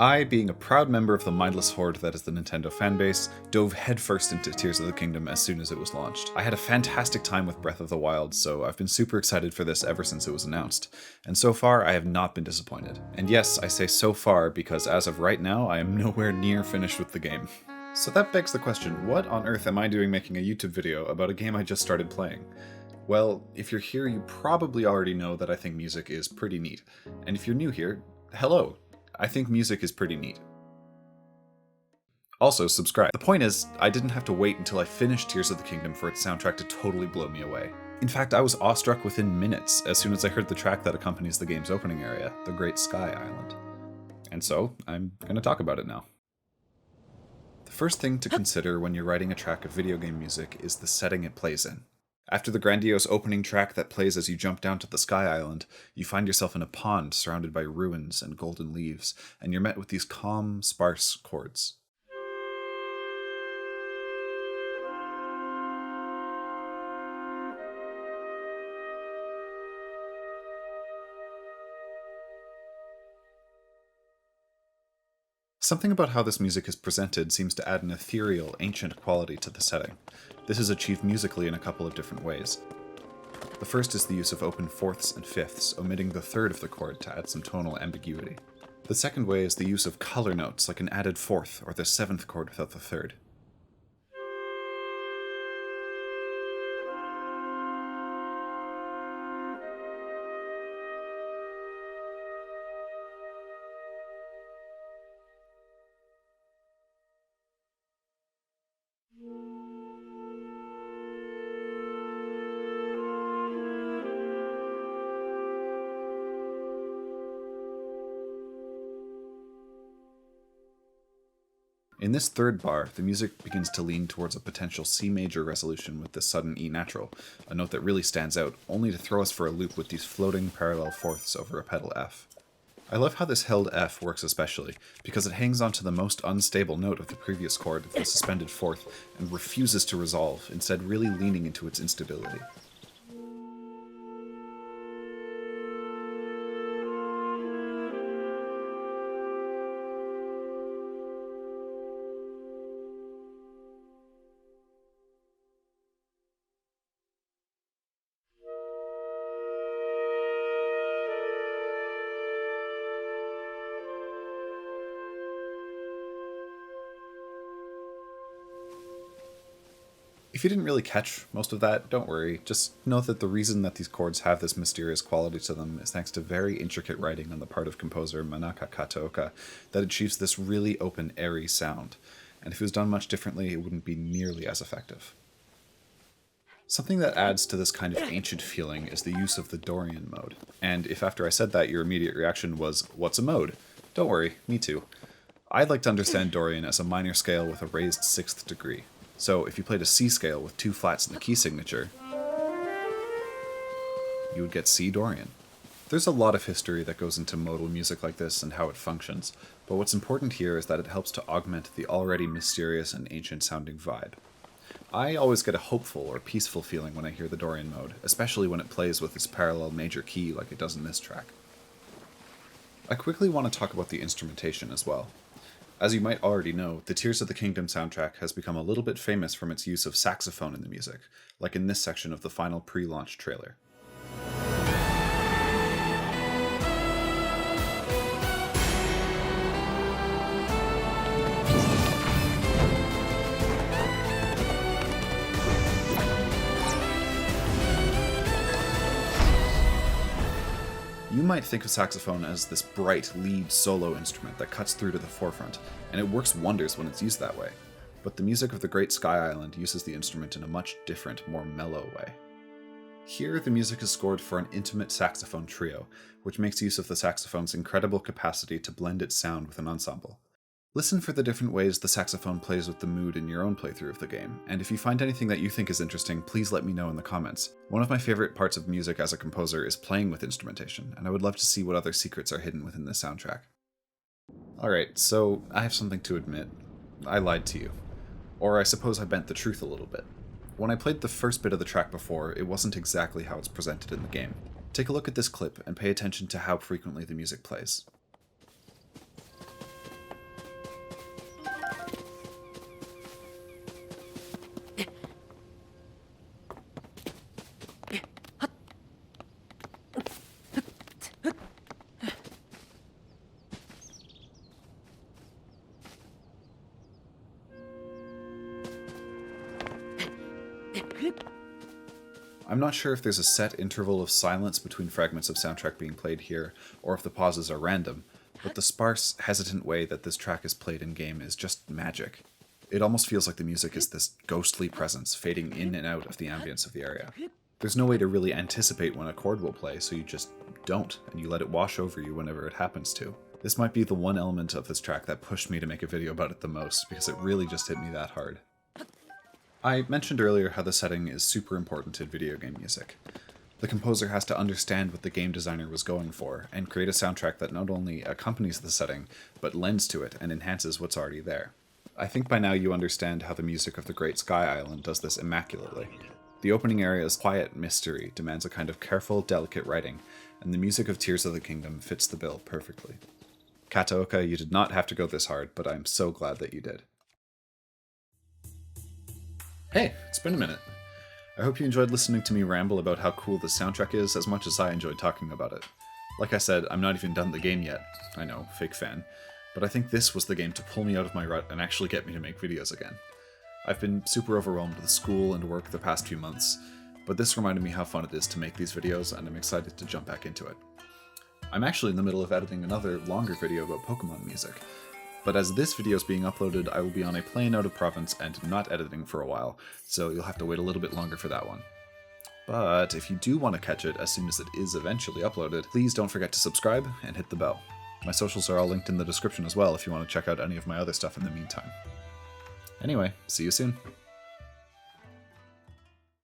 I, being a proud member of the mindless horde that is the Nintendo fanbase, dove headfirst into Tears of the Kingdom as soon as it was launched. I had a fantastic time with Breath of the Wild, so I've been super excited for this ever since it was announced. And so far, I have not been disappointed. And yes, I say so far because as of right now, I am nowhere near finished with the game. So that begs the question, what on earth am I doing making a YouTube video about a game I just started playing? Well, if you're here, you probably already know that I think music is pretty neat. And if you're new here, hello. I think music is pretty neat. Also, subscribe. The point is, I didn't have to wait until I finished Tears of the Kingdom for its soundtrack to totally blow me away. In fact, I was awestruck within minutes as soon as I heard the track that accompanies the game's opening area, the Great Sky Island. And so, I'm going to talk about it now. The first thing to consider when you're writing a track of video game music is the setting it plays in. After the grandiose opening track that plays as you jump down to the Sky Island, you find yourself in a pond surrounded by ruins and golden leaves, and you're met with these calm, sparse chords. Something about how this music is presented seems to add an ethereal, ancient quality to the setting. This is achieved musically in a couple of different ways. The first is the use of open fourths and fifths, omitting the third of the chord to add some tonal ambiguity. The second way is the use of color notes, like an added fourth or the seventh chord without the third. In this third bar, the music begins to lean towards a potential C major resolution with this sudden E natural, a note that really stands out, only to throw us for a loop with these floating parallel fourths over a pedal F. I love how this held F works especially, because it hangs onto the most unstable note of the previous chord, the suspended fourth, and refuses to resolve, instead really leaning into its instability. If you didn't really catch most of that, don't worry. Just know that the reason that these chords have this mysterious quality to them is thanks to very intricate writing on the part of composer Manaka Kataoka that achieves this really open, airy sound. And if it was done much differently, it wouldn't be nearly as effective. Something that adds to this kind of ancient feeling is the use of the Dorian mode. And if after I said that your immediate reaction was, what's a mode? Don't worry, me too. I'd like to understand Dorian as a minor scale with a raised 6th degree. So if you played a C scale with 2 flats in the key signature, you would get C Dorian. There's a lot of history that goes into modal music like this and how it functions, but what's important here is that it helps to augment the already mysterious and ancient sounding vibe. I always get a hopeful or peaceful feeling when I hear the Dorian mode, especially when it plays with this parallel major key like it does in this track. I quickly want to talk about the instrumentation as well. As you might already know, the Tears of the Kingdom soundtrack has become a little bit famous from its use of saxophone in the music, like in this section of the final pre-launch trailer. You might think of saxophone as this bright lead solo instrument that cuts through to the forefront, and it works wonders when it's used that way. But the music of the Great Sky Island uses the instrument in a much different, more mellow way. Here, the music is scored for an intimate saxophone trio, which makes use of the saxophone's incredible capacity to blend its sound with an ensemble. Listen for the different ways the saxophone plays with the mood in your own playthrough of the game, and if you find anything that you think is interesting, please let me know in the comments. One of my favorite parts of music as a composer is playing with instrumentation, and I would love to see what other secrets are hidden within this soundtrack. Alright, so I have something to admit. I lied to you. Or I suppose I bent the truth a little bit. When I played the first bit of the track before, it wasn't exactly how it's presented in the game. Take a look at this clip and pay attention to how frequently the music plays. I'm not sure if there's a set interval of silence between fragments of soundtrack being played here, or if the pauses are random, but the sparse, hesitant way that this track is played in-game is just magic. It almost feels like the music is this ghostly presence fading in and out of the ambience of the area. There's no way to really anticipate when a chord will play, so you just don't, and you let it wash over you whenever it happens to. This might be the one element of this track that pushed me to make a video about it the most, because it really just hit me that hard. I mentioned earlier how the setting is super important in video game music. The composer has to understand what the game designer was going for, and create a soundtrack that not only accompanies the setting, but lends to it and enhances what's already there. I think by now you understand how the music of the Great Sky Island does this immaculately. The opening area's quiet mystery demands a kind of careful, delicate writing, and the music of Tears of the Kingdom fits the bill perfectly. TotK, you did not have to go this hard, but I'm so glad that you did. Hey, it's been a minute. I hope you enjoyed listening to me ramble about how cool this soundtrack is as much as I enjoyed talking about it. Like I said, I'm not even done the game yet. I know, fake fan. But I think this was the game to pull me out of my rut and actually get me to make videos again. I've been super overwhelmed with school and work the past few months, but this reminded me how fun it is to make these videos, and I'm excited to jump back into it. I'm actually in the middle of editing another longer video about Pokemon music, but as this video is being uploaded, I will be on a plane out of province and not editing for a while, so you'll have to wait a little bit longer for that one. But if you do want to catch it as soon as it is eventually uploaded, please don't forget to subscribe and hit the bell. My socials are all linked in the description as well if you want to check out any of my other stuff in the meantime. Anyway, see you soon.